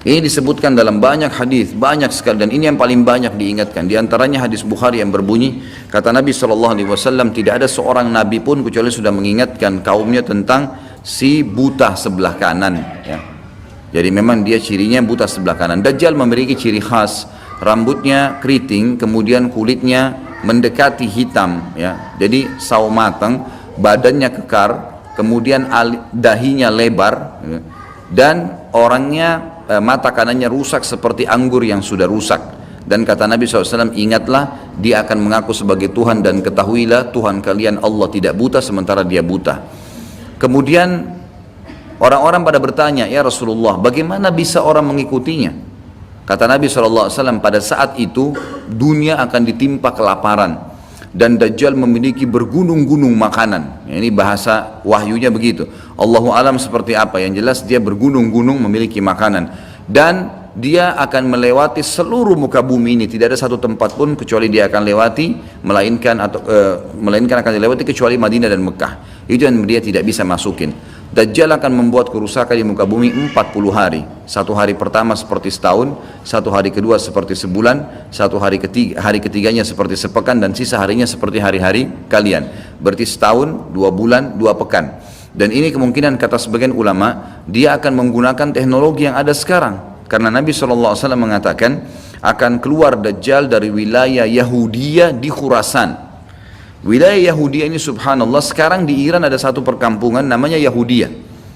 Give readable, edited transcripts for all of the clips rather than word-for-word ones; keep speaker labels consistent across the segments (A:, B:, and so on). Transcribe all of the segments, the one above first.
A: Ini disebutkan dalam banyak hadis, banyak sekali, dan ini yang paling banyak diingatkan. Di antaranya hadis Bukhari yang berbunyi, kata Nabi SAW, tidak ada seorang nabi pun kecuali sudah mengingatkan kaumnya tentang si buta sebelah kanan. Ya. Jadi memang dia cirinya buta sebelah kanan. Dajjal memiliki ciri khas, rambutnya keriting, kemudian kulitnya mendekati hitam. Ya. Jadi sawo matang, badannya kekar, kemudian dahinya lebar, ya. Dan orangnya mata kanannya rusak seperti anggur yang sudah rusak. Dan kata Nabi SAW, ingatlah dia akan mengaku sebagai Tuhan, dan ketahuilah Tuhan kalian Allah tidak buta sementara dia buta. Kemudian orang-orang pada bertanya, ya Rasulullah, bagaimana bisa orang mengikutinya? Kata Nabi SAW, pada saat itu dunia akan ditimpa kelaparan dan Dajjal memiliki bergunung-gunung makanan. Ini bahasa wahyunya begitu. Allahu alam seperti apa, yang jelas dia bergunung-gunung memiliki makanan, dan dia akan melewati seluruh muka bumi ini. Tidak ada satu tempat pun kecuali dia akan lewati, melainkan akan dilewati kecuali Madinah dan Mekah. Itu yang dia tidak bisa masukin. Dajjal akan membuat kerusakan di muka bumi 40 hari. Satu hari pertama seperti setahun, satu hari kedua seperti sebulan, satu hari ketiganya seperti sepekan, dan sisa harinya seperti hari-hari kalian. Berarti setahun, 2 bulan, 2 pekan. Dan ini kemungkinan kata sebagian ulama, dia akan menggunakan teknologi yang ada sekarang. Karena Nabi SAW mengatakan akan keluar Dajjal dari wilayah Yahudiyah di Khurasan. Wilayah Yahudi ini subhanallah, sekarang di Iran ada satu perkampungan namanya Yahudiyah,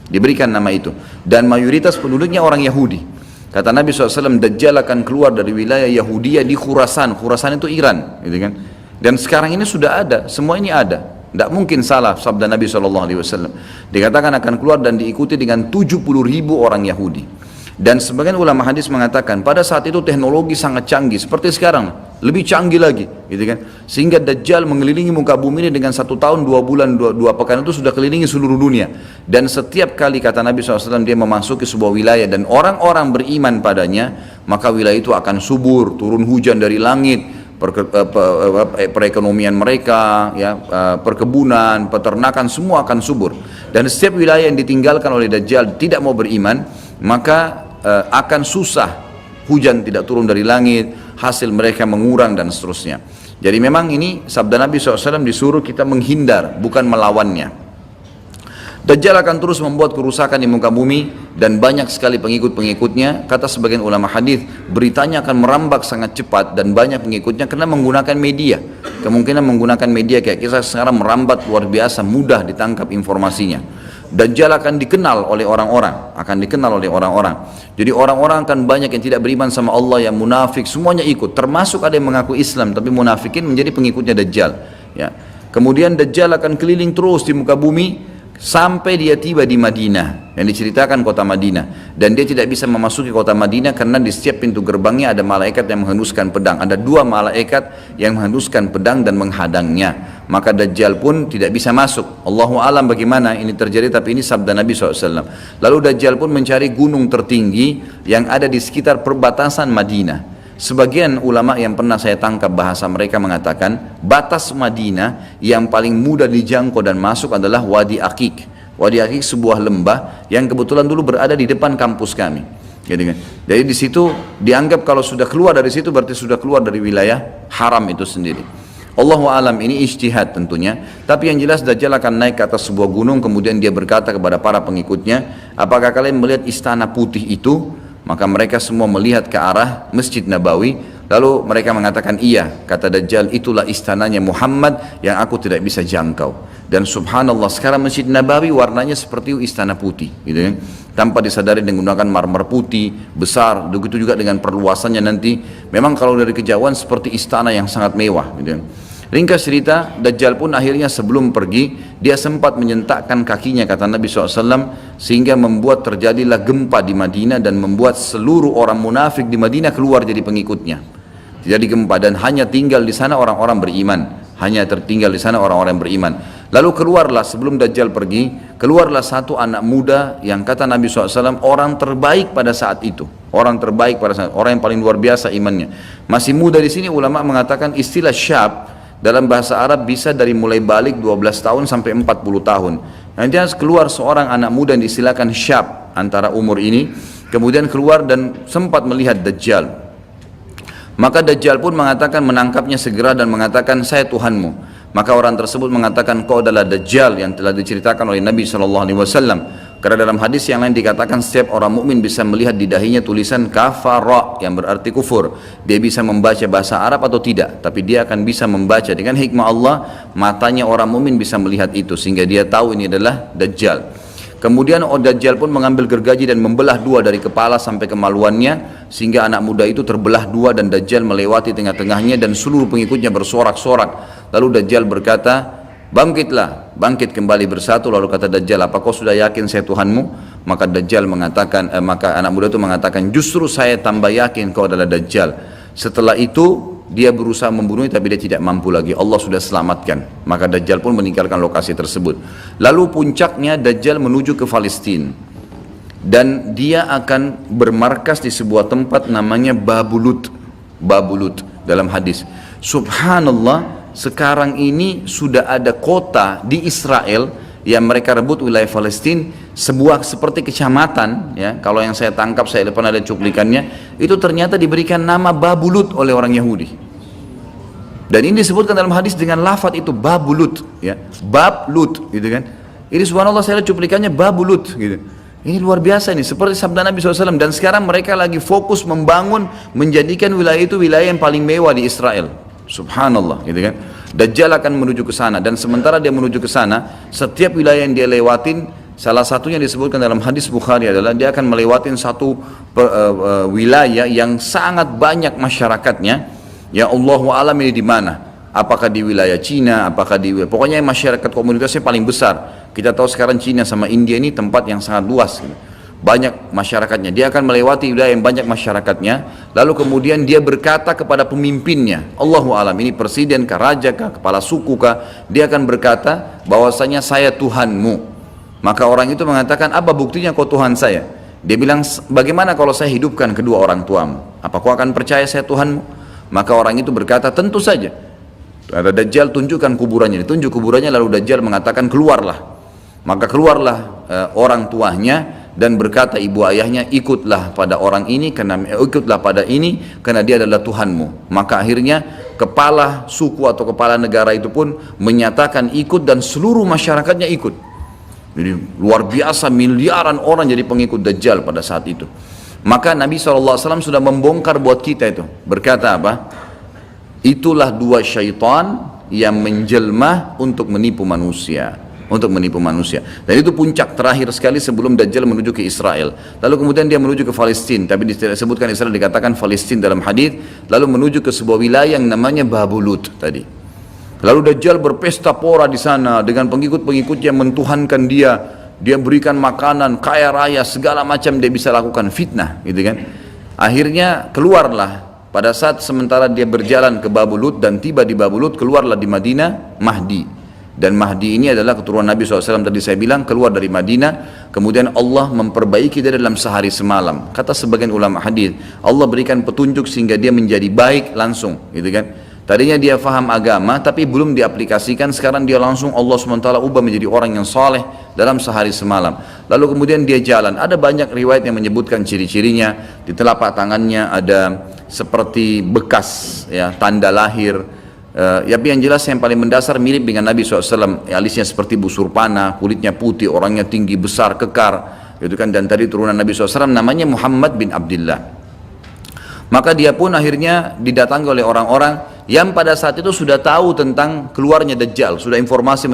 A: diberikan nama itu, dan mayoritas penduduknya orang Yahudi. Kata Nabi SAW, Dajjal akan keluar dari wilayah Yahudiyah di Khurasan. Khurasan itu Iran, gitu kan? Dan sekarang ini sudah ada, semua ini ada. Tidak mungkin salah sabda Nabi SAW. Dikatakan akan keluar dan diikuti dengan 70.000 orang Yahudi. Dan sebagian ulama hadis mengatakan pada saat itu teknologi sangat canggih seperti sekarang, lebih canggih lagi, gitu kan? Sehingga Dajjal mengelilingi muka bumi ini dengan 1 tahun 2 bulan 2 pekan itu sudah kelilingi seluruh dunia. Dan setiap kali kata Nabi SAW dia memasuki sebuah wilayah dan orang-orang beriman padanya, maka wilayah itu akan subur, turun hujan dari langit, perekonomian mereka, ya, perkebunan, peternakan semua akan subur. Dan setiap wilayah yang ditinggalkan oleh Dajjal tidak mau beriman, maka akan susah, hujan tidak turun dari langit, hasil mereka mengurang dan seterusnya. Jadi memang ini sabda Nabi SAW, disuruh kita menghindar, bukan melawannya. Dajjal akan terus membuat kerusakan di muka bumi dan banyak sekali pengikut-pengikutnya. Kata sebagian ulama hadis, beritanya akan merambak sangat cepat dan banyak pengikutnya karena menggunakan media. Kemungkinan menggunakan media kayak kita sekarang merambat luar biasa, mudah ditangkap informasinya. Dajjal akan dikenal oleh orang-orang, Jadi orang-orang akan banyak yang tidak beriman sama Allah, yang munafik, semuanya ikut. Termasuk ada yang mengaku Islam tapi munafikin menjadi pengikutnya Dajjal. Ya. Kemudian Dajjal akan keliling terus di muka bumi sampai dia tiba di Madinah, yang diceritakan kota Madinah. Dan dia tidak bisa memasuki kota Madinah karena di setiap pintu gerbangnya ada malaikat yang menghunuskan pedang. Ada 2 malaikat yang menghunuskan pedang dan menghadangnya. Maka Dajjal pun tidak bisa masuk. Allahu alam bagaimana ini terjadi, tapi ini sabda Nabi SAW. Lalu Dajjal pun mencari gunung tertinggi yang ada di sekitar perbatasan Madinah. Sebagian ulama yang pernah saya tangkap bahasa mereka mengatakan batas Madinah yang paling mudah dijangkau dan masuk adalah Wadi Aqiq. Wadi Aqiq sebuah lembah yang kebetulan dulu berada di depan kampus kami. Jadi di situ dianggap kalau sudah keluar dari situ berarti sudah keluar dari wilayah haram itu sendiri. Allahu alam, ini ijtihad tentunya, tapi yang jelas Dajjal akan naik ke atas sebuah gunung, kemudian dia berkata kepada para pengikutnya, apakah kalian melihat istana putih itu? Maka mereka semua melihat ke arah Masjid Nabawi, lalu mereka mengatakan iya. Kata Dajjal, itulah istananya Muhammad yang aku tidak bisa jangkau. Dan subhanallah sekarang Masjid Nabawi warnanya seperti istana putih, gitu kan? Tanpa disadari menggunakan marmer putih besar, begitu juga dengan perluasannya nanti. Memang kalau dari kejauhan seperti istana yang sangat mewah, gitu kan? Ringkas cerita, Dajjal pun akhirnya sebelum pergi, dia sempat menyentakkan kakinya, kata Nabi SAW, sehingga membuat terjadilah gempa di Madinah dan membuat seluruh orang munafik di Madinah keluar jadi pengikutnya. Terjadi gempa dan hanya tinggal di sana orang-orang beriman. Hanya tertinggal di sana orang-orang yang beriman. Lalu keluarlah sebelum Dajjal pergi, keluarlah satu anak muda yang kata Nabi SAW orang terbaik pada saat itu. Orang terbaik pada saat, orang yang paling luar biasa imannya. Masih muda di sini ulama mengatakan istilah syab dalam bahasa Arab bisa dari mulai balik 12 tahun sampai 40 tahun. Nanti keluar seorang anak muda yang diistilahkan syab antara umur ini. kemudian keluar dan sempat melihat Dajjal. Maka Dajjal pun mengatakan, menangkapnya segera dan mengatakan, saya Tuhanmu. Maka orang tersebut mengatakan, kau adalah Dajjal yang telah diceritakan oleh Nabi SAW. Karena dalam hadis yang lain dikatakan setiap orang mukmin bisa melihat di dahinya tulisan kafara yang berarti kufur. Dia bisa membaca bahasa Arab atau tidak, tapi dia akan bisa membaca dengan hikmah Allah. Matanya orang mukmin bisa melihat itu sehingga dia tahu ini adalah Dajjal. Kemudian Dajjal pun mengambil gergaji dan membelah dua dari kepala sampai kemaluannya, sehingga anak muda itu terbelah dua dan Dajjal melewati tengah-tengahnya dan seluruh pengikutnya bersorak-sorak. Lalu Dajjal berkata, bangkitlah, bangkit kembali bersatu. Lalu kata Dajjal, apa kau sudah yakin saya Tuhanmu? Maka Dajjal mengatakan, maka anak muda itu mengatakan, justru saya tambah yakin kau adalah Dajjal. Setelah itu dia berusaha membunuhnya tapi dia tidak mampu lagi, Allah sudah selamatkan. Maka Dajjal pun meninggalkan lokasi tersebut. Lalu puncaknya Dajjal menuju ke Palestina, dan dia akan bermarkas di sebuah tempat namanya Babulut. Babulut dalam hadis. Subhanallah, sekarang ini sudah ada kota di Israel yang mereka rebut wilayah Palestina, sebuah seperti kecamatan, ya, kalau yang saya tangkap, saya pernah ada cuplikannya, itu ternyata diberikan nama Babulut oleh orang Yahudi. Dan ini disebutkan dalam hadis dengan lafaz itu Babulut, ya, Bablut, gitu kan. Ini subhanallah, saya lihat cuplikannya Babulut, gitu. Ini luar biasa ini, seperti sabda Nabi SAW. Dan sekarang mereka lagi fokus membangun, menjadikan wilayah itu wilayah yang paling mewah di Israel. Subhanallah, gitu kan. Dajjal akan menuju ke sana, dan sementara dia menuju ke sana, setiap wilayah yang dia lewatin, salah satunya disebutkan dalam hadis Bukhari adalah dia akan melewatin satu wilayah yang sangat banyak masyarakatnya. Ya Allahu alam ini di mana? Apakah di wilayah Cina? Apakah di pokoknya masyarakat komunitasnya paling besar. Kita tahu sekarang Cina sama India ini tempat yang sangat luas, gitu. Banyak masyarakatnya, dia akan melewati wilayah yang banyak masyarakatnya, lalu kemudian dia berkata kepada pemimpinnya, Allahu alam, ini presiden kah, raja kah, kepala suku kah, dia akan berkata bahwasanya saya Tuhanmu. Maka orang itu mengatakan, apa buktinya kau Tuhan saya? Dia bilang, bagaimana kalau saya hidupkan kedua orang tuamu? Apa kau akan percaya saya Tuhanmu? Maka orang itu berkata, tentu saja. Ada Dajjal, tunjukkan kuburannya. Ditunjuk kuburannya, lalu Dajjal mengatakan, keluarlah. Maka keluarlah orang tuanya dan berkata ibu ayahnya, ikutlah pada orang ini karena dia adalah Tuhanmu. Maka akhirnya kepala suku atau kepala negara itu pun menyatakan ikut, dan seluruh masyarakatnya ikut. Jadi luar biasa, miliaran orang jadi pengikut Dajjal pada saat itu. Maka Nabi SAW sudah membongkar buat kita itu, berkata apa? Itulah dua syaitan yang menjelma untuk menipu manusia. Dan itu puncak terakhir sekali sebelum Dajjal menuju ke Israel. Lalu kemudian dia menuju ke Palestina, tapi disebutkan Israel, dikatakan Palestina dalam hadis. Lalu menuju ke sebuah wilayah yang namanya Babulut tadi. Lalu Dajjal berpesta pora di sana dengan pengikut-pengikutnya, mentuhankan dia berikan makanan, kaya raya, segala macam dia bisa lakukan, fitnah, gitu kan. Akhirnya keluarlah pada saat sementara dia berjalan ke Babulut dan tiba di Babulut, keluarlah di Madinah Mahdi. Dan Mahdi ini adalah keturunan Nabi SAW, tadi saya bilang keluar dari Madinah, kemudian Allah memperbaiki dia dalam sehari semalam. Kata sebagian ulama hadis, Allah berikan petunjuk sehingga dia menjadi baik langsung, gitu kan. Tadinya dia faham agama tapi belum diaplikasikan, sekarang dia langsung Allah SWT ubah menjadi orang yang saleh dalam sehari semalam. Lalu kemudian dia jalan, ada banyak riwayat yang menyebutkan ciri-cirinya. Di telapak tangannya ada seperti bekas, ya, tanda lahir. Tapi yang jelas yang paling mendasar mirip dengan Nabi SAW, alisnya seperti busur panah, kulitnya putih, orangnya tinggi besar, kekar, gitu kan. Dan tadi turunan Nabi SAW namanya Muhammad bin Abdullah. Maka dia pun akhirnya didatangi oleh orang-orang yang pada saat itu sudah tahu tentang keluarnya Dajjal, sudah informasi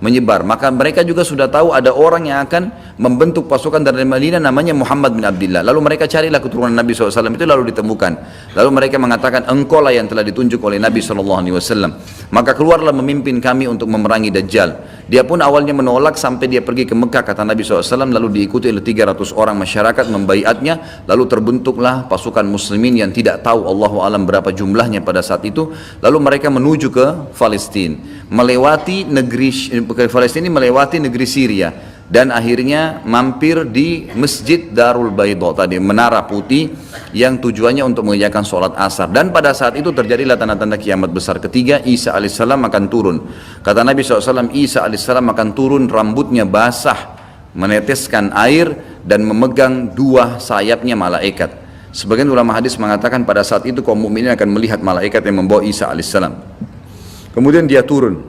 A: menyebar. Maka mereka juga sudah tahu ada orang yang akan membentuk pasukan dari Madinah namanya Muhammad bin Abdullah. Lalu mereka carilah keturunan Nabi SAW itu, lalu ditemukan. Lalu mereka mengatakan, engkau lah yang telah ditunjuk oleh Nabi SAW. Maka keluarlah memimpin kami untuk memerangi Dajjal. Dia pun awalnya menolak sampai dia pergi ke Mekah, kata Nabi SAW, lalu diikuti oleh 300 orang masyarakat membaiatnya. Lalu terbentuklah pasukan muslimin yang tidak tahu Allahu alam berapa jumlahnya pada saat itu. Lalu mereka menuju ke Palestina, melewati negeri Palestina, melewati negeri Syria, dan akhirnya mampir di Masjid Darul Baidha tadi, menara putih yang tujuannya untuk mengerjakan sholat asar. Dan pada saat itu terjadilah tanda-tanda kiamat besar ketiga. Isa alaihissalam akan turun. Kata Nabi SAW, Isa alaihissalam akan turun, rambutnya basah, meneteskan air dan memegang dua sayapnya malaikat. Sebagian ulama hadis mengatakan pada saat itu kaum mukminin akan melihat malaikat yang membawa Isa alaihissalam. Kemudian dia turun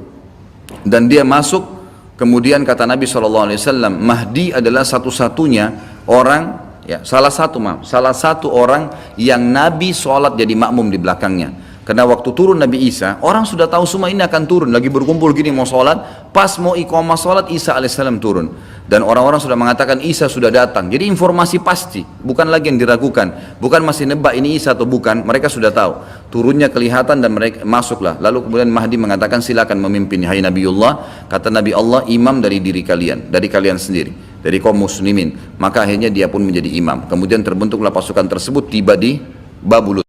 A: dan dia masuk. Kemudian kata Nabi SAW, Mahdi adalah satu-satunya orang, ya, salah satu orang yang Nabi sholat jadi makmum di belakangnya. Karena waktu turun Nabi Isa, orang sudah tahu semua ini akan turun, lagi berkumpul gini mau sholat, pas mau iqamah sholat Isa alaihissalam turun. Dan orang-orang sudah mengatakan Isa sudah datang. Jadi informasi pasti, bukan lagi yang diragukan, bukan masih nebak ini Isa atau bukan, mereka sudah tahu. Turunnya kelihatan dan mereka masuklah. Lalu kemudian Mahdi mengatakan silakan memimpin, hai Nabiullah. Kata Nabi Allah, imam dari diri kalian, dari kalian sendiri, dari kaum muslimin. Maka akhirnya dia pun menjadi imam. Kemudian terbentuklah pasukan tersebut tiba di Babulus.